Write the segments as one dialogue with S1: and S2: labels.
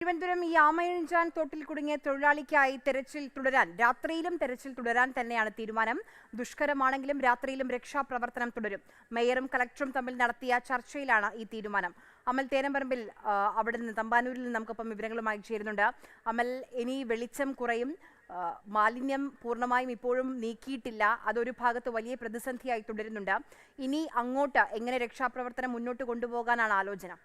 S1: തിരുവനന്തപുരം യാമയിഴഞ്ചാൻ തോട്ടിൽ കുടുങ്ങിയ തൊഴിലാളിക്കായി രാത്രിയിലും തെരച്ചിൽ തുടരാൻ തന്നെയാണ് തീരുമാനം. ദുഷ്കരമാണെങ്കിലും രാത്രിയിലും രക്ഷാപ്രവർത്തനം തുടരും. മേയറും കളക്ടറും തമ്മിൽ നടത്തിയ ചർച്ചയിലാണ് ഈ തീരുമാനം. അമൽ തേനമ്പറമ്പിൽ അവിടെ നിന്ന് തമ്പാനൂരിൽ നിന്ന് നമുക്കൊപ്പം വിവരങ്ങളുമായി ചേരുന്നുണ്ട്. അമൽ, ഇനി വെളിച്ചം കുറയും, മാലിന്യം പൂർണ്ണമായും ഇപ്പോഴും നീക്കിയിട്ടില്ല, അതൊരു ഭാഗത്ത് വലിയ പ്രതിസന്ധിയായി തുടരുന്നുണ്ട്. ഇനി അങ്ങോട്ട് എങ്ങനെ രക്ഷാപ്രവർത്തനം മുന്നോട്ട് കൊണ്ടുപോകാനാണ് ആലോചന?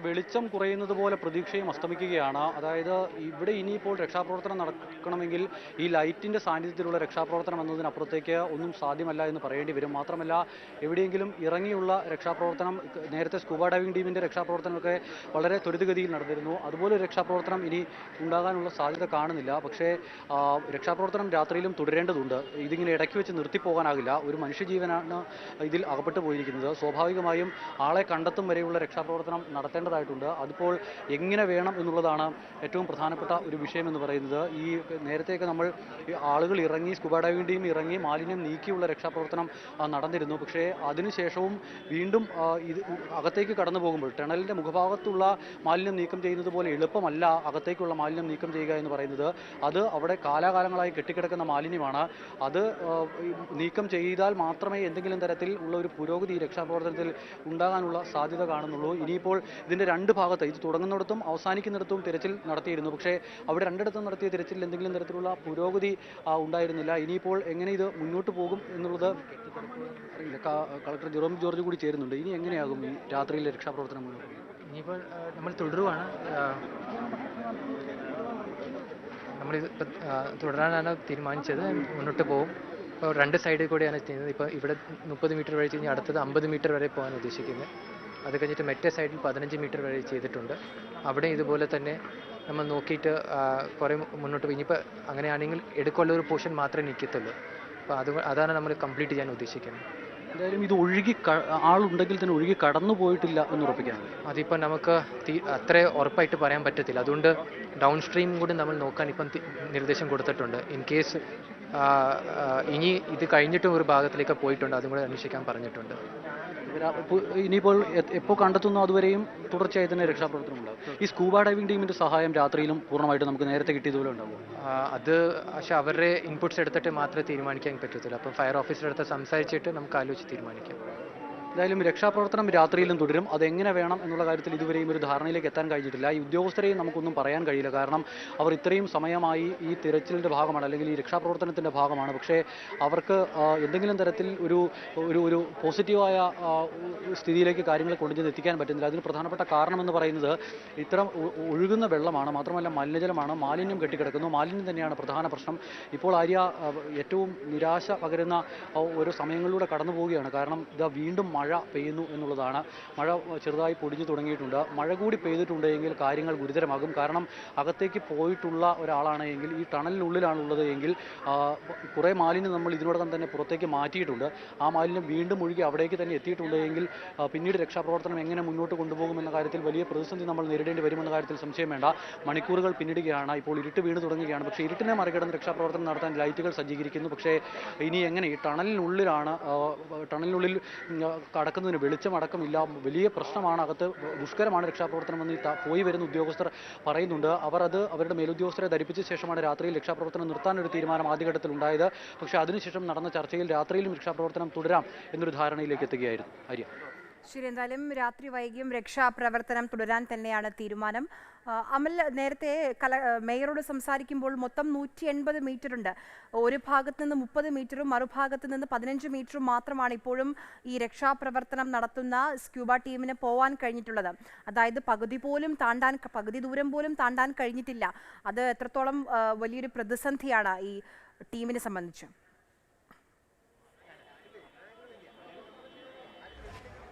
S2: വെളിച്ചം കുറയുന്നത് പോലെ പ്രതീക്ഷയും അസ്തമിക്കുകയാണ്. അതായത് ഇവിടെ ഇനിയിപ്പോൾ രക്ഷാപ്രവർത്തനം നടക്കണമെങ്കിൽ ഈ ലൈറ്റിൻ്റെ സാന്നിധ്യത്തിലുള്ള രക്ഷാപ്രവർത്തനം എന്നതിനപ്പുറത്തേക്ക് ഒന്നും സാധ്യമല്ല എന്ന് പറയേണ്ടി വരും. മാത്രമല്ല, എവിടെയെങ്കിലും ഇറങ്ങിയുള്ള രക്ഷാപ്രവർത്തനം, നേരത്തെ സ്കൂബ ഡൈവിംഗ് ടീമിൻ്റെ രക്ഷാപ്രവർത്തനമൊക്കെ വളരെ ത്വരിതഗതിയിൽ നടന്നിരുന്നു. അതുപോലെ രക്ഷാപ്രവർത്തനം ഇനി ഉണ്ടാകാനുള്ള സാധ്യത കാണുന്നില്ല. പക്ഷേ രക്ഷാപ്രവർത്തനം രാത്രിയിലും തുടരേണ്ടതുണ്ട്. ഇതിങ്ങനെ ഇടയ്ക്ക് വെച്ച് നിർത്തിപ്പോകാനാകില്ല. ഒരു മനുഷ്യജീവനാണ് ഇതിൽ അകപ്പെട്ടു പോയിരിക്കുന്നത്. സ്വാഭാവികമായും ആളെ കണ്ടെത്തും വരെയുള്ള രക്ഷാപ്രവർത്തനം നടത്തേണ്ടതായിട്ടുണ്ട്. അതിപ്പോൾ എങ്ങനെ വേണം എന്നുള്ളതാണ് ഏറ്റവും പ്രധാനപ്പെട്ട ഒരു വിഷയം എന്ന് പറയുന്നത്. ഈ നേരത്തെയൊക്കെ നമ്മൾ ആളുകൾ ഇറങ്ങി, സ്കൂബ ഡൈവിംഗ് ടീം ഇറങ്ങി മാലിന്യം നീക്കിയുള്ള രക്ഷാപ്രവർത്തനം നടന്നിരുന്നു. പക്ഷേ അതിനുശേഷവും വീണ്ടും ഇത് അകത്തേക്ക് കടന്നു പോകുമ്പോൾ ടണലിൻ്റെ മുഖഭാഗത്തുള്ള മാലിന്യം നീക്കം ചെയ്യുന്നത് പോലെ എളുപ്പമല്ല അകത്തേക്കുള്ള മാലിന്യം നീക്കം ചെയ്യുക എന്ന് പറയുന്നത്. അത് അവിടെ കാലാകാലങ്ങളായി കെട്ടിക്കിടക്കുന്ന മാലിന്യമാണ്. അത് നീക്കം ചെയ്താൽ മാത്രമേ എന്തെങ്കിലും തരത്തിൽ ഉള്ള ഒരു പുരോഗതി രക്ഷാപ്രവർത്തനത്തിൽ ഉണ്ടാകാനുള്ള സാധ്യത കാണുന്നുള്ളൂ. ഇനിയിപ്പോൾ ഇതിൻ്റെ രണ്ട് ഭാഗത്ത്, ഇത് തുടങ്ങുന്നിടത്തും അവസാനിക്കുന്നിടത്തും തിരച്ചിൽ നടത്തിയിരുന്നു. പക്ഷേ അവിടെ രണ്ടിടത്തും നടത്തിയ തിരച്ചിൽ എന്തെങ്കിലും തരത്തിലുള്ള പുരോഗതി ഉണ്ടായിരുന്നില്ല. ഇനിയിപ്പോൾ എങ്ങനെ ഇത് മുന്നോട്ട് പോകും എന്നുള്ളത് അറിയില്ല. കളക്ടർ ജെറോം ജോർജ് കൂടി ചേരുന്നുണ്ട്. ഇനി എങ്ങനെയാകും ഈ രാത്രിയിലെ രക്ഷാപ്രവർത്തനം മുന്നോട്ട്?
S3: ഇനിയിപ്പോൾ നമ്മൾ തുടരുവാണ്. നമ്മളിത് തുടരാനാണ് തീരുമാനിച്ചത്. മുന്നോട്ട് പോകും. ഇപ്പോൾ രണ്ട് സൈഡിൽ കൂടെയാണ് ചെയ്യുന്നത്. ഇപ്പോൾ ഇവിടെ 30 മീറ്റർ വരെ കഴിഞ്ഞ് അടുത്തത് 50 മീറ്റർ വരെ പോകാൻ ഉദ്ദേശിക്കുന്നത്. അത് കഴിഞ്ഞിട്ട് മറ്റേ സൈഡിൽ 15 മീറ്റർ വരെ ചെയ്തിട്ടുണ്ട്. അവിടെ ഇതുപോലെ തന്നെ നമ്മൾ നോക്കിയിട്ട് കുറേ മുന്നോട്ട് പോയി. ഇനിയിപ്പോൾ അങ്ങനെയാണെങ്കിൽ എടുക്കാനുള്ള ഒരു പോർഷൻ മാത്രമേ നിൽക്കത്തുള്ളൂ. അപ്പോൾ അതാണ് നമ്മൾ കംപ്ലീറ്റ് ചെയ്യാൻ ഉദ്ദേശിക്കുന്നത്.
S2: എന്തായാലും ഇത് ആളുണ്ടെങ്കിൽ തന്നെ ഒഴുകി കടന്നു പോയിട്ടില്ല എന്ന് ഉറപ്പിക്കാം.
S3: അതിപ്പോൾ നമുക്ക് അത്ര ഉറപ്പായിട്ട് പറയാൻ പറ്റത്തില്ല. അതുകൊണ്ട് ഡൗൺ സ്ട്രീം കൂടി നമ്മൾ നോക്കാൻ ഇപ്പം നിർദ്ദേശം കൊടുത്തിട്ടുണ്ട്. ഇൻ കേസ് ഇനി ഇത് കഴിഞ്ഞിട്ടും ഒരു ഭാഗത്തിലേക്ക് പോയിട്ടുണ്ട്, അതും കൂടെ അന്വേഷിക്കാൻ പറഞ്ഞിട്ടുണ്ട്.
S2: ഇനിയിപ്പോൾ എപ്പോൾ കണ്ടെത്തുന്നു അതുവരെയും തുടർച്ചയായി തന്നെ രക്ഷാപ്രവർത്തനം ഉണ്ടാകും. ഈ സ്കൂബ ഡൈവിംഗ് ടീമിൻ്റെ സഹായം രാത്രിയിലും പൂർണ്ണമായിട്ട് നമുക്ക് നേരത്തെ കിട്ടിയതുപോലെ ഉണ്ടാകും.
S3: അത് പക്ഷേ അവരുടെ ഇൻപുട്സ് എടുത്തിട്ട് മാത്രമേ തീരുമാനിക്കാൻ പറ്റത്തുള്ളൂ. അപ്പം ഫയർ ഓഫീസറുടെ അടുത്ത് സംസാരിച്ചിട്ട് നമുക്ക് ആലോചിച്ച് തീരുമാനിക്കാം.
S2: എന്തായാലും രക്ഷാപ്രവർത്തനം രാത്രിയിലും തുടരും. അതെങ്ങനെ വേണം എന്നുള്ള കാര്യത്തിൽ ഇതുവരെയും ഒരു ധാരണയിലേക്ക് എത്താൻ കഴിഞ്ഞിട്ടില്ല. ഈ ഉദ്യോഗസ്ഥരെയും നമുക്കൊന്നും പറയാൻ കഴിയില്ല. കാരണം അവർ ഇത്രയും സമയമായി ഈ തിരച്ചിലിൻ്റെ ഭാഗമാണ്, അല്ലെങ്കിൽ ഈ രക്ഷാപ്രവർത്തനത്തിൻ്റെ ഭാഗമാണ്. പക്ഷേ അവർക്ക് എന്തെങ്കിലും തരത്തിൽ ഒരു പോസിറ്റീവായ സ്ഥിതിയിലേക്ക് കാര്യങ്ങളെ കൊണ്ടുചെന്ന് എത്തിക്കാൻ പറ്റുന്നില്ല. അതിന് പ്രധാനപ്പെട്ട കാരണമെന്ന് പറയുന്നത് ഇത്തരം ഒഴുകുന്ന വെള്ളമാണ്, മാത്രമല്ല മലിനജലമാണ്. മാലിന്യം കെട്ടിക്കിടക്കുന്നു. മാലിന്യം തന്നെയാണ് പ്രധാന പ്രശ്നം. ഇപ്പോൾ ഏറ്റവും നിരാശ പകരുന്ന ഓരോ സമയങ്ങളിലൂടെ കടന്നു പോവുകയാണ്. കാരണം ഇതാ വീണ്ടും മഴ പെയ്യുന്നു എന്നുള്ളതാണ്. മഴ ചെറുതായി പൊടിഞ്ഞു തുടങ്ങിയിട്ടുണ്ട്. മഴ കൂടി പെയ്തിട്ടുണ്ടെങ്കിൽ കാര്യങ്ങൾ ഗുരുതരമാകും. കാരണം അകത്തേക്ക് പോയിട്ടുള്ള ഒരാളാണെങ്കിൽ, ഈ ടണലിനുള്ളിലാണുള്ളത് എങ്കിൽ കുറേ മാലിന്യം നമ്മൾ ഇതിനോടകം തന്നെ പുറത്തേക്ക് മാറ്റിയിട്ടുണ്ട്. ആ മാലിന്യം വീണ്ടും ഒഴുകി അവിടേക്ക് തന്നെ എത്തിയിട്ടുണ്ടെങ്കിൽ പിന്നീട് രക്ഷാപ്രവർത്തനം എങ്ങനെ മുന്നോട്ട് കൊണ്ടുപോകുമെന്ന കാര്യത്തിൽ വലിയ പ്രതിസന്ധി നമ്മൾ നേരിടേണ്ടി വരുമെന്ന കാര്യത്തിൽ സംശയം വേണ്ട. മണിക്കൂറുകൾ പിന്നിടുകയാണ്. ഇപ്പോൾ ഇരുട്ട് വീണ് തുടങ്ങുകയാണ്. പക്ഷേ ഇരുട്ടിനെ മറികടന്ന് രക്ഷാപ്രവർത്തനം നടത്താൻ ലൈറ്റുകൾ സജ്ജീകരിക്കുന്നു. പക്ഷേ ഇനി എങ്ങനെ ഈ ടണലിനുള്ളിൽ കടക്കുന്നതിന് വെളിച്ചമടക്കമില്ല. വലിയ പ്രശ്നമാണ്. അകത്ത് ദുഷ്കരമാണ് രക്ഷാപ്രവർത്തനമെന്ന് പോയി വരുന്ന ഉദ്യോഗസ്ഥർ പറയുന്നുണ്ട്. അവരുടെ മേലുദ്യോഗസ്ഥരെ ധരിപ്പിച്ച ശേഷമാണ് രാത്രിയിൽ രക്ഷാപ്രവർത്തനം നിർത്താനൊരു തീരുമാനം ആദ്യഘട്ടത്തിൽ ഉണ്ടായത്. പക്ഷേ അതിനുശേഷം നടന്ന ചർച്ചയിൽ രാത്രിയിലും രക്ഷാപ്രവർത്തനം തുടരാം എന്നൊരു ധാരണയിലേക്ക് എത്തുകയായിരുന്നു. ആര്യ,
S1: ശരി, എന്തായാലും രാത്രി വൈകിയും രക്ഷാപ്രവർത്തനം തുടരാൻ തന്നെയാണ് തീരുമാനം. അമൽ, നേരത്തെ മേയറോട് സംസാരിക്കുമ്പോൾ മൊത്തം 180 മീറ്റർ ഉണ്ട്. ഒരു ഭാഗത്ത് നിന്ന് 30 മീറ്ററും മറുഭാഗത്ത് നിന്ന് 15 മീറ്ററും മാത്രമാണ് ഇപ്പോഴും ഈ രക്ഷാപ്രവർത്തനം നടത്തുന്ന സ്ക്യൂബ ടീമിന് പോകാൻ കഴിഞ്ഞിട്ടുള്ളത്. അതായത് പകുതി ദൂരം പോലും താണ്ടാൻ കഴിഞ്ഞിട്ടില്ല. അത് എത്രത്തോളം വലിയൊരു പ്രതിസന്ധിയാണ് ഈ ടീമിനെ സംബന്ധിച്ച്?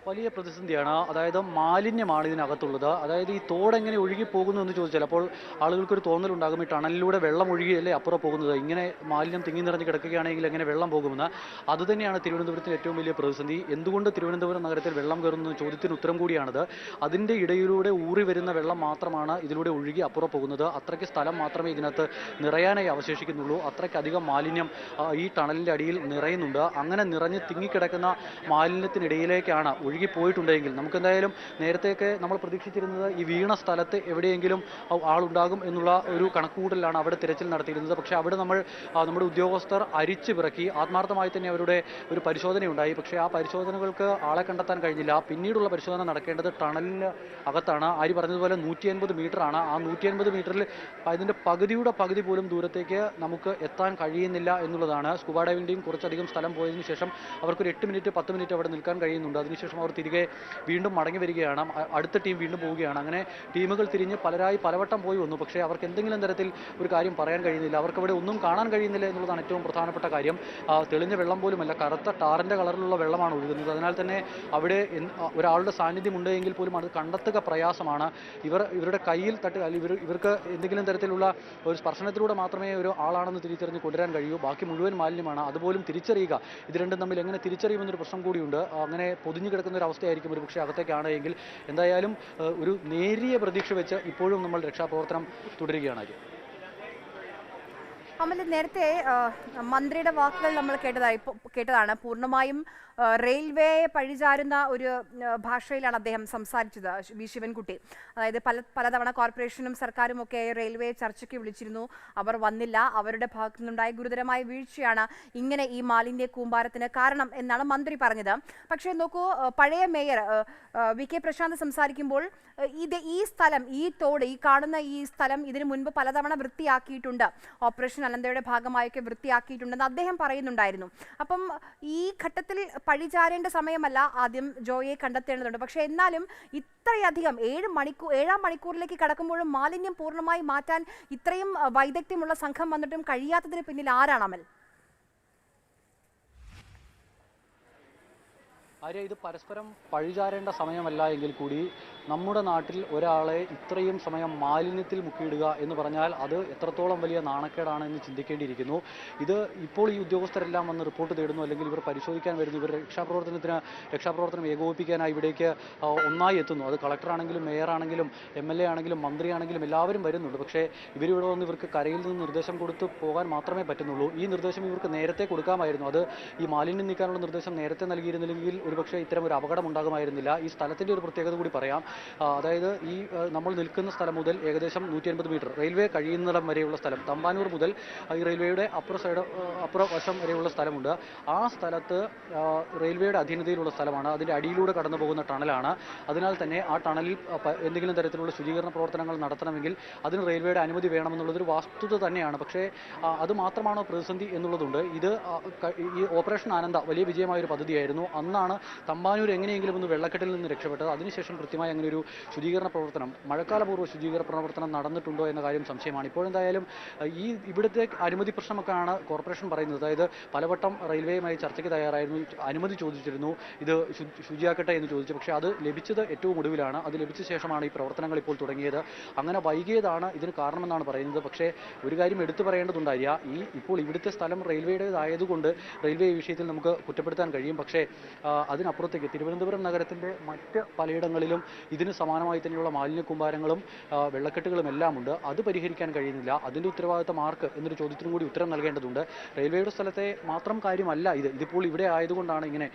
S2: വലിയ പ്രതിസന്ധിയാണ്. അതായത് മാലിന്യമാണ് ഇതിനകത്തുള്ളത്. അതായത് ഈ തോടെങ്ങനെ ഒഴുകി പോകുന്നു എന്ന് ചോദിച്ചാൽ അപ്പോൾ ആളുകൾക്കൊരു തോന്നലുണ്ടാകും, ഈ ടണലിലൂടെ വെള്ളം ഒഴുകിയല്ലേ അപ്പുറം പോകുന്നത്, ഇങ്ങനെ മാലിന്യം തിങ്ങി നിറഞ്ഞ് കിടക്കുകയാണെങ്കിൽ എങ്ങനെ വെള്ളം പോകുമെന്ന്. അതുതന്നെയാണ് തിരുവനന്തപുരത്തിന് ഏറ്റവും വലിയ പ്രതിസന്ധി. എന്തുകൊണ്ട് തിരുവനന്തപുരം നഗരത്തിൽ വെള്ളം കയറുന്ന ചോദ്യത്തിന് ഉത്തരം കൂടിയാണത്. അതിൻ്റെ ഇടയിലൂടെ ഊറി വരുന്ന വെള്ളം മാത്രമാണ് ഇതിലൂടെ ഒഴുകി അപ്പുറം പോകുന്നത്. അത്രയ്ക്ക് സ്ഥലം മാത്രമേ ഇതിനകത്ത് നിറയാനായി അവശേഷിക്കുന്നുള്ളൂ. അത്രയ്ക്കധികം മാലിന്യം ഈ ടണലിൻ്റെ അടിയിൽ നിറയുന്നുണ്ട്. അങ്ങനെ നിറഞ്ഞ് തിങ്ങിക്കിടക്കുന്ന മാലിന്യത്തിനിടയിലേക്കാണ് ഒഴുകി പോയിട്ടുണ്ടെങ്കിൽ നമുക്കെന്തായാലും നേരത്തെയൊക്കെ നമ്മൾ പ്രതീക്ഷിച്ചിരുന്നത് ഈ വീണ സ്ഥലത്ത് എവിടെയെങ്കിലും ആളുണ്ടാകും എന്നുള്ള ഒരു കണക്കുകൂട്ടലാണ് അവിടെ തിരച്ചിൽ നടത്തിയിരുന്നത്. പക്ഷേ അവിടെ നമ്മുടെ ഉദ്യോഗസ്ഥർ അരിച്ചു പിറക്കി ആത്മാർത്ഥമായി തന്നെ അവരുടെ ഒരു പരിശോധനയുണ്ടായി. പക്ഷേ ആ പരിശോധനകൾക്ക് ആളെ കണ്ടെത്താൻ കഴിഞ്ഞില്ല. പിന്നീടുള്ള പരിശോധന നടക്കേണ്ടത് ടണലിന് അകത്താണ്. ആര് പറഞ്ഞതുപോലെ 150 മീറ്ററാണ്. ആ 150 മീറ്ററിൽ അതിൻ്റെ പകുതിയുടെ പകുതി പോലും ദൂരത്തേക്ക് നമുക്ക് എത്താൻ കഴിയുന്നില്ല എന്നുള്ളതാണ്. സ്കൂബ ഡൈവിംഗ് ടീം കുറച്ചധികം സ്ഥലം പോയതിനു ശേഷം അവർക്കൊരു 8 മിനിറ്റ് 10 മിനിറ്റ് അവിടെ നിൽക്കാൻ കഴിയുന്നുണ്ട്. അതിനുശേഷം അവർ തിരികെ വീണ്ടും മടങ്ങി വരികയാണ്. അടുത്ത ടീം വീണ്ടും പോവുകയാണ്. അങ്ങനെ ടീമുകൾ തിരിഞ്ഞ് പലവട്ടം പോയി വന്നു. പക്ഷേ അവർക്ക് എന്തെങ്കിലും തരത്തിൽ ഒരു കാര്യം പറയാൻ കഴിയുന്നില്ല. അവർക്കവിടെ ഒന്നും കാണാൻ കഴിയുന്നില്ല എന്നുള്ളതാണ് ഏറ്റവും പ്രധാനപ്പെട്ട കാര്യം. തെളിഞ്ഞ വെള്ളം പോലുമല്ല, കറുത്ത ടാറിൻ്റെ കളറിലുള്ള വെള്ളമാണ് ഒഴുകുന്നത്. അതിനാൽ തന്നെ അവിടെ ഒരാളുടെ സാന്നിധ്യം ഉണ്ടെങ്കിൽ പോലും അത് കണ്ടെത്തുക പ്രയാസമാണ്. ഇവരുടെ കയ്യിൽ ഇവർക്ക് എന്തെങ്കിലും തരത്തിലുള്ള ഒരു സ്പർശനത്തിലൂടെ മാത്രമേ ഒരു ആളാണെന്ന് തിരിച്ചറിഞ്ഞ് കൊണ്ടുവരാൻ കഴിയൂ. ബാക്കി മുഴുവൻ മാലിന്യമാണ്. അതുപോലും തിരിച്ചറിയുക, ഇത് രണ്ടും തമ്മിൽ എങ്ങനെ തിരിച്ചറിയുമെന്നൊരു പ്രശ്നം കൂടിയുണ്ട്. അങ്ങനെ പൊതിഞ്ഞു കിടക്കുന്ന ഒരു അവസ്ഥയായിരിക്കും ഒരു പക്ഷേ അകത്തേക്കാണ് എങ്കിൽ. എന്തായാലും ഒരു നേരിയ പ്രതീക്ഷ വെച്ച് ഇപ്പോഴും നമ്മൾ രക്ഷാപ്രവർത്തനം തുടരുകയാണ്.
S1: അമൽ, നേരത്തെ മന്ത്രിയുടെ വാക്കുകൾ നമ്മൾ കേട്ടതാണ്. പൂർണ്ണമായും റെയിൽവേയെ പഴിചാരുന്ന ഒരു ഭാഷയിലാണ് അദ്ദേഹം സംസാരിച്ചത്, വി ശിവൻകുട്ടി. അതായത് പലതവണ കോർപ്പറേഷനും സർക്കാരും ഒക്കെ റെയിൽവേ ചർച്ചയ്ക്ക് വിളിച്ചിരുന്നു, അവർ വന്നില്ല. അവരുടെ ഭാഗത്തു നിന്നുണ്ടായ ഗുരുതരമായ വീഴ്ചയാണ് ഇങ്ങനെ ഈ മാലിന്യ കൂമ്പാരത്തിന് കാരണം എന്നാണ് മന്ത്രി പറഞ്ഞത്. പക്ഷേ നോക്കൂ, പഴയ മേയർ വി കെ പ്രശാന്ത് സംസാരിക്കുമ്പോൾ ഈ സ്ഥലം, ഈ തോട്, ഈ കാണുന്ന ഈ സ്ഥലം ഇതിനു മുൻപ് പലതവണ വൃത്തിയാക്കിയിട്ടുണ്ട്, ഓപ്പറേഷൻ അനന്തയുടെ ഭാഗമായൊക്കെ വൃത്തിയാക്കിയിട്ടുണ്ടെന്ന് അദ്ദേഹം പറയുന്നുണ്ടായിരുന്നു. അപ്പം ഈ ഘട്ടത്തിൽ പഴിചാരേണ്ട സമയമല്ല, ആദ്യം ജോയെ കണ്ടെത്തേണ്ടതുണ്ട്. പക്ഷേ എന്നാലും ഇത്രയധികം 7 മണിക്കൂറിലേക്ക് കടക്കുമ്പോഴും മാലിന്യം പൂർണ്ണമായി മാറ്റാൻ ഇത്രയും വൈദഗ്ധ്യമുള്ള സംഘം വന്നിട്ടും കഴിയാത്തതിന് പിന്നിൽ ആരാണ് അമൽ?
S2: ആര്യ, ഇത് പരസ്പരം പഴിചാരേണ്ട സമയമല്ല എങ്കിൽ കൂടി നമ്മുടെ നാട്ടിൽ ഒരാളെ ഇത്രയും സമയം മാലിന്യത്തിൽ മുക്കിയിടുക എന്ന് പറഞ്ഞാൽ അത് എത്രത്തോളം വലിയ നാണക്കേടാണ് എന്ന് ചിന്തിക്കേണ്ടിയിരിക്കുന്നു. ഇത് ഇപ്പോൾ ഈ ഉദ്യോഗസ്ഥരെല്ലാം വന്ന് റിപ്പോർട്ട് തേടുന്നു, അല്ലെങ്കിൽ ഇവർ പരിശോധിക്കാൻ വരുന്നു, ഇവർ രക്ഷാപ്രവർത്തനം ഏകോപിപ്പിക്കാനായി ഇവിടേക്ക് ഒന്നായി എത്തുന്നു. അത് കളക്ടറാണെങ്കിലും മേയറാണെങ്കിലും MLA ആണെങ്കിലും മന്ത്രിയാണെങ്കിലും എല്ലാവരും വരുന്നുണ്ട്. പക്ഷേ ഇവരിവിടെ വന്ന് ഇവർക്ക് കരയിൽ നിന്ന് നിർദ്ദേശം കൊടുത്ത് പോകാൻ മാത്രമേ പറ്റുന്നുള്ളൂ. ഈ നിർദ്ദേശം ഇവർക്ക് നേരത്തെ കൊടുക്കാമായിരുന്നു. അത് ഈ മാലിന്യം നീക്കാനുള്ള നിർദ്ദേശം നേരത്തെ നൽകിയിരുന്നില്ലെങ്കിൽ ഒരുപക്ഷെ ഇത്തരം ഒരു അപകടം ഉണ്ടാകുമായിരുന്നില്ല. ഈ സ്ഥലത്തിൻ്റെ ഒരു പ്രത്യേകത കൂടി പറയാം. അതായത് ഈ നമ്മൾ നിൽക്കുന്ന സ്ഥലം മുതൽ ഏകദേശം 150 മീറ്റർ റെയിൽവേ കഴിയുന്നിടം വരെയുള്ള സ്ഥലം, തമ്പാനൂർ മുതൽ ഈ റെയിൽവേയുടെ അപ്പുറ വശം വരെയുള്ള സ്ഥലമുണ്ട്. ആ സ്ഥലത്ത് റെയിൽവേയുടെ അധീനതയിലുള്ള സ്ഥലമാണ്. അതിൻ്റെ അടിയിലൂടെ കടന്നു പോകുന്ന ടണലാണ്. അതിനാൽ തന്നെ ആ ടണലിൽ എന്തെങ്കിലും തരത്തിലുള്ള ശുചീകരണ പ്രവർത്തനങ്ങൾ നടത്തണമെങ്കിൽ അതിന് റെയിൽവേയുടെ അനുമതി വേണമെന്നുള്ളതൊരു വസ്തുത തന്നെയാണ്. പക്ഷേ അത് മാത്രമാണോ പ്രതിസന്ധി എന്നുള്ളതുണ്ട്. ഈ ഓപ്പറേഷൻ ആനന്ദ വലിയ വിജയമായൊരു പദ്ധതിയായിരുന്നു. അന്നാണ് തമ്പാനൂർ എങ്ങനെയെങ്കിലും ഒന്ന് വെള്ളക്കെട്ടിൽ നിന്ന് രക്ഷപ്പെട്ടത്. അതിനുശേഷം കൃത്യമായി അങ്ങനെ ഒരു ശുചീകരണ പ്രവർത്തനം, മഴക്കാലപൂർവ്വ ശുചീകരണ പ്രവർത്തനം നടന്നിട്ടുണ്ടോ എന്ന കാര്യം സംശയമാണ്. ഇപ്പോഴെന്തായാലും ഇവിടുത്തെ അനുമതി പ്രശ്നമൊക്കെയാണ് കോർപ്പറേഷൻ പറയുന്നത്. അതായത് പലവട്ടം റെയിൽവേയുമായി ചർച്ചയ്ക്ക് തയ്യാറായിരുന്നു, അനുമതി ചോദിച്ചിരുന്നു, ഇത് ശുചിയാക്കട്ടെ എന്ന് ചോദിച്ചു. പക്ഷേ അത് ലഭിച്ചത് ഏറ്റവും ഒടുവിലാണ്. അത് ലഭിച്ച ശേഷമാണ് ഈ പ്രവർത്തനങ്ങൾ ഇപ്പോൾ തുടങ്ങിയത്. അങ്ങനെ വൈകിയതാണ് ഇതിന് കാരണമെന്നാണ് പറയുന്നത്. പക്ഷേ ഒരു കാര്യം എടുത്തു പറയേണ്ടതുണ്ടായ, ഇപ്പോൾ ഇവിടുത്തെ സ്ഥലം റെയിൽവേയുടേതായതുകൊണ്ട് റെയിൽവേ ഈ വിഷയത്തിൽ നമുക്ക് കുറ്റപ്പെടുത്താൻ കഴിയും. പക്ഷേ അതിനപ്പുറത്തേക്ക് തിരുവനന്തപുരം നഗരത്തിൻ്റെ മറ്റ് പലയിടങ്ങളിലും ഇതിന് സമാനമായി തന്നെയുള്ള മാലിന്യ കൂമ്പാരങ്ങളും വെള്ളക്കെട്ടുകളും എല്ലാം ഉണ്ട്. അത് പരിഹരിക്കാൻ കഴിയുന്നില്ല. അതിൻ്റെ ഉത്തരവാദിത്തം ആർക്ക് എന്നൊരു ചോദ്യത്തിനും കൂടി ഉത്തരം നൽകേണ്ടതുണ്ട്. റെയിൽവേയുടെ സ്ഥലത്തെ മാത്രം കാര്യമല്ല ഇതിപ്പോൾ ഇവിടെ ആയതുകൊണ്ടാണ് ഇങ്ങനെ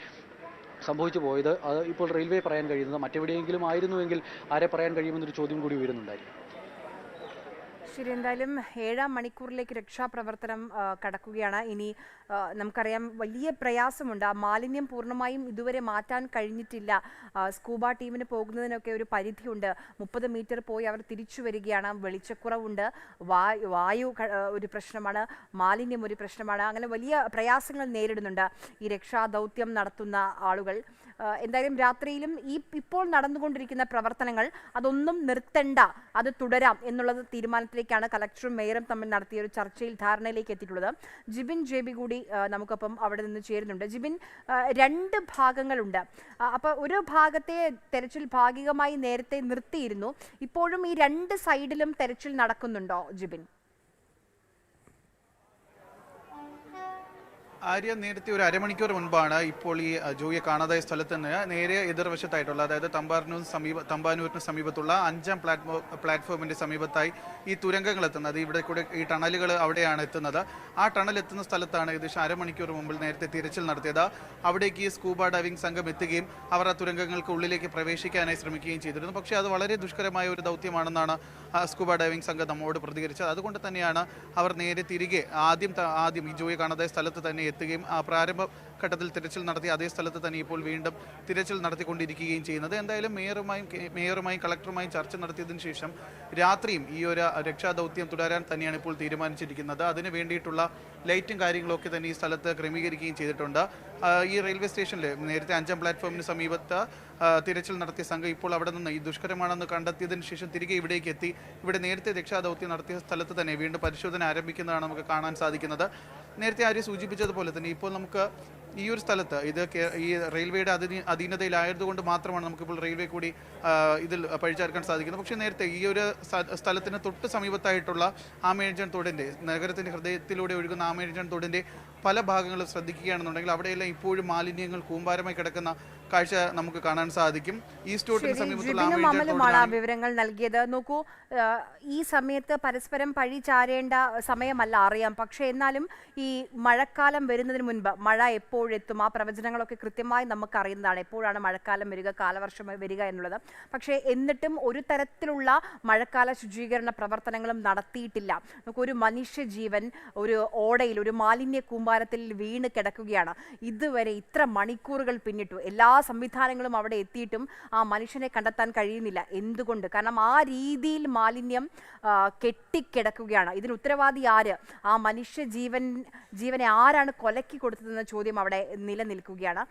S2: സംഭവിച്ചു പോയത്. അത് ഇപ്പോൾ റെയിൽവേ പറയാൻ കഴിയുന്നത്. മറ്റെവിടെയെങ്കിലും ആയിരുന്നുവെങ്കിൽ ആരെ പറയാൻ കഴിയുമെന്നൊരു ചോദ്യം കൂടി ഉയരുന്നുണ്ടായിരുന്നു.
S1: ശരി, എന്തായാലും 7 മണിക്കൂറിലേക്ക് രക്ഷാപ്രവർത്തനം കടക്കുകയാണ്. ഇനി നമുക്കറിയാം വലിയ പ്രയാസമുണ്ട്. ആ മാലിന്യം പൂർണ്ണമായും ഇതുവരെ മാറ്റാൻ കഴിഞ്ഞിട്ടില്ല. സ്കൂബ ടീമിന് പോകുന്നതിനൊക്കെ ഒരു പരിധിയുണ്ട്. 30 മീറ്റർ പോയി അവർ തിരിച്ചു വരികയാണ്. വെളിച്ചക്കുറവുണ്ട്, വായു ഒരു പ്രശ്നമാണ്, മാലിന്യം ഒരു പ്രശ്നമാണ്. അങ്ങനെ വലിയ പ്രയാസങ്ങൾ നേരിടുന്നുണ്ട് ഈ രക്ഷാദൗത്യം നടത്തുന്ന ആളുകൾ. എന്തായാലും രാത്രിയിലും ഇപ്പോൾ നടന്നുകൊണ്ടിരിക്കുന്ന പ്രവർത്തനങ്ങൾ അതൊന്നും നിർത്തണ്ട, അത് തുടരാം എന്നുള്ളത് തീരുമാനത്തിലേക്കാണ് കളക്ടറും മേയറും തമ്മിൽ നടത്തിയ ഒരു ചർച്ചയിൽ ധാരണയിലേക്ക് എത്തിയിട്ടുള്ളത്. ജിബിൻ JB കൂടി നമുക്കൊപ്പം അവിടെ നിന്ന് ചേരുന്നുണ്ട്. ജിബിൻ, 2 ഭാഗങ്ങളുണ്ട്. അപ്പോൾ ഒരു ഭാഗത്തെ തെരച്ചിൽ ഭാഗികമായി നേരത്തെ നിർത്തിയിരുന്നു. ഇപ്പോഴും ഈ 2 സൈഡിലും തെരച്ചിൽ നടക്കുന്നുണ്ടോ ജിബിൻ?
S4: ആര്യ നേരത്തെ ഒരു അരമണിക്കൂർ മുൻപാണ് ഇപ്പോൾ ഈ ജോയിയെ കാണാതായ സ്ഥലത്ത് നിന്ന് നേരെ എതിർവശത്തായിട്ടുള്ള, അതായത് തമ്പാനൂരിന് സമീപത്തുള്ള 5ാം പ്ലാറ്റ്ഫോമിന്റെ സമീപത്തായി ഈ തുരങ്കങ്ങൾ എത്തുന്നത്. ഇവിടെ കൂടെ ഈ ടണലുകൾ അവിടെയാണ് എത്തുന്നത്. ആ ടണൽ എത്തുന്ന സ്ഥലത്താണ് ഏകദേശം അരമണിക്കൂർ മുമ്പിൽ നേരത്തെ തിരച്ചിൽ നടത്തിയത്. അവിടേക്ക് ഈ സ്കൂബ ഡൈവിംഗ് സംഘം എത്തുകയും അവർ ആ തുരങ്കങ്ങൾക്ക് ഉള്ളിലേക്ക് പ്രവേശിക്കാനായി ശ്രമിക്കുകയും ചെയ്തിരുന്നു. പക്ഷേ അത് വളരെ ദുഷ്കരമായ ഒരു ദൗത്യമാണെന്നാണ് സ്കൂബ ഡൈവിംഗ് സംഘം നമ്മോട് പ്രതികരിച്ചത്. അതുകൊണ്ട് തന്നെയാണ് അവർ നേരെ തിരികെ ആദ്യം ഈ ജോയിയെ കാണാതായ സ്ഥലത്ത് തന്നെ എത്തുകയും ആ പ്രാരംഭ ഘട്ടത്തിൽ തിരച്ചിൽ നടത്തി അതേ സ്ഥലത്ത് തന്നെ ഇപ്പോൾ വീണ്ടും തിരച്ചിൽ നടത്തിക്കൊണ്ടിരിക്കുകയും ചെയ്യുന്നത്. എന്തായാലും മേയറുമായും കളക്ടറുമായും ചർച്ച നടത്തിയതിനു ശേഷം രാത്രിയും ഈ ഒരു രക്ഷാദൗത്യം തുടരാൻ തന്നെയാണ് ഇപ്പോൾ തീരുമാനിച്ചിരിക്കുന്നത്. അതിന് വേണ്ടിയിട്ടുള്ള ലൈറ്റും കാര്യങ്ങളൊക്കെ തന്നെ ഈ സ്ഥലത്ത് ക്രമീകരിക്കുകയും ചെയ്തിട്ടുണ്ട്. ഈ റെയിൽവേ സ്റ്റേഷനിൽ നേരത്തെ 5ാം പ്ലാറ്റ്ഫോമിന് സമീപത്ത് തിരച്ചിൽ നടത്തിയ സംഘം ഇപ്പോൾ അവിടെ നിന്ന് ഈ ദുഷ്കരമാണെന്ന് കണ്ടെത്തിയതിനു ശേഷം തിരികെ ഇവിടേക്ക് എത്തി ഇവിടെ നേരത്തെ രക്ഷാദൗത്യം നടത്തിയ സ്ഥലത്ത് തന്നെ വീണ്ടും പരിശോധന ആരംഭിക്കുന്നതാണ് നമുക്ക് കാണാൻ സാധിക്കുന്നത്. നേരത്തെ ആര്യ സൂചിപ്പിച്ചതുപോലെ തന്നെ ഇപ്പോൾ നമുക്ക് ഈ ഒരു സ്ഥലത്ത് ഈ റെയിൽവേയുടെ അധീനതയിലായതുകൊണ്ട് മാത്രമാണ് നമുക്കിപ്പോൾ റെയിൽവേ കൂടി ഇതിൽ പഴിചേർക്കാൻ സാധിക്കുന്നത്. പക്ഷേ നേരത്തെ ഈ ഒരു സ്ഥലത്തിന് തൊട്ട് സമീപത്തായിട്ടുള്ള ആമേഴഞ്ചാൻ തോടിൻ്റെ, നഗരത്തിൻ്റെ ഹൃദയത്തിലൂടെ ഒഴുകുന്ന ആമേഴഞ്ചാൻ തോടിൻ്റെ പല ഭാഗങ്ങളും ശ്രദ്ധിക്കുകയാണെന്നുണ്ടെങ്കിൽ അവിടെയെല്ലാം ഇപ്പോഴും മാലിന്യങ്ങൾ കൂമ്പാരമായി കിടക്കുന്ന കാഴ്ച നമുക്ക് കാണാൻ സാധിക്കും. ഈസ്റ്റ് റോഡിന് സമീപത്തുള്ള
S1: വിവരങ്ങൾ നൽകിയത്. നോക്കൂ, ഈ സമയത്ത് പരസ്പരം പഴി ചാരേണ്ട സമയമല്ല, അറിയാം. പക്ഷേ എന്നാലും ഈ മഴക്കാലം വരുന്നതിന് മുൻപ് മഴ എപ്പോഴെത്തും ആ പ്രവചനങ്ങളൊക്കെ കൃത്യമായി നമുക്ക് അറിയുന്നതാണ്. എപ്പോഴാണ് മഴക്കാലം വരിക, കാലവർഷം വരിക എന്നുള്ളത്. പക്ഷേ എന്നിട്ടും ഒരു തരത്തിലുള്ള മഴക്കാല ശുചീകരണ പ്രവർത്തനങ്ങളും നടത്തിയിട്ടില്ല. നമുക്കൊരു മനുഷ്യജീവൻ ഒരു ഓടയിൽ, ഒരു മാലിന്യ കൂമ്പാരത്തിൽ വീണ് കിടക്കുകയാണ്. ഇതുവരെ ഇത്ര മണിക്കൂറുകൾ പിന്നിട്ടു, എല്ലാ സംവിധാനങ്ങളും അവിടെ എത്തിയിട്ടും ആ മനുഷ്യനെ കണ്ടെത്താൻ കഴിയുന്നില്ല. എന്തുകൊണ്ട്? കാരണം ആ രീതിയിൽ മാലിന്യം കെട്ടിക്കിടക്കുകയാണ്. ഇതിന് ഉത്തരവാദി ആര്? ആ ജീവനെ ആരാണ് കൊലക്കി കൊടുത്തതെന്ന ചോദ്യം അവിടെ നിലനിൽക്കുകയാണ്.